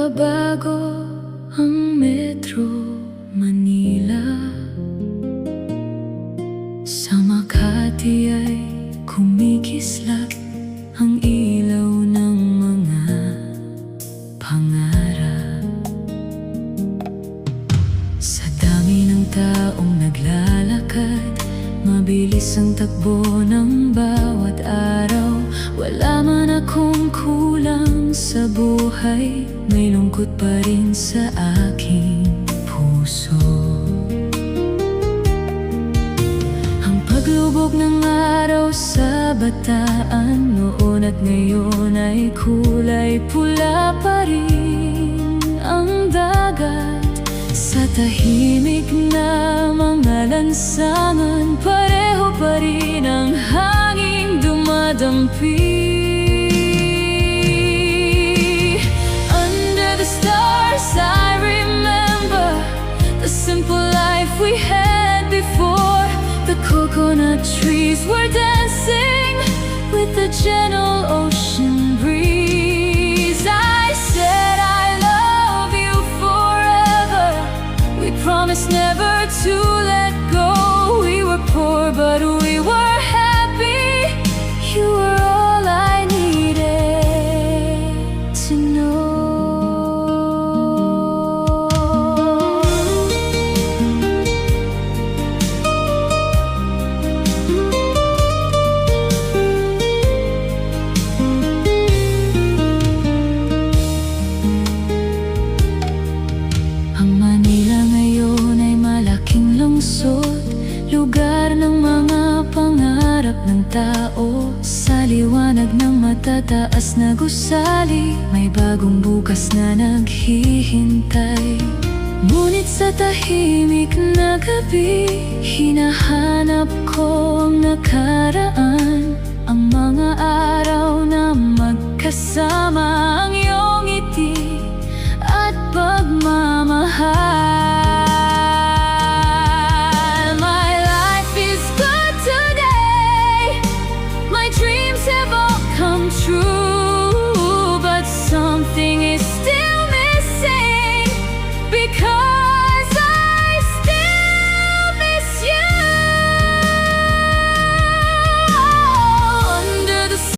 Nagbabago ang Metro Manila. Sa Makati ay kumikislap ang ilaw ng mga pangarap. Sa dami ng taong naglalakad, mabilis ang takbo ng bawat araw. Wala man akong kulang sa buhay, may lungkot pa rin sa aking puso. Ang paglubog ng araw sa bataan noon at ngayon ay kulay pula pa rin ang dagat. Sa tahimik na mga lansangan, pareho pa rin ang hanging dumadampi. Under the stars I remember the simple life we had before. The coconut trees were dancing with the gentle ocean breeze. I said I love you forever. We promised never to let go. We were poor but we were happy. You were all I needed to know. Ang Manila ngayon ay malaking lungsod, lugar ng mga pangarap ng tao. Sa liwanag ng matataas na gusali, may bagong bukas na naghihintay. Ngunit sa tahimik na gabi, hinahanap ko ang nakaraan, ang mga araw na magkasama.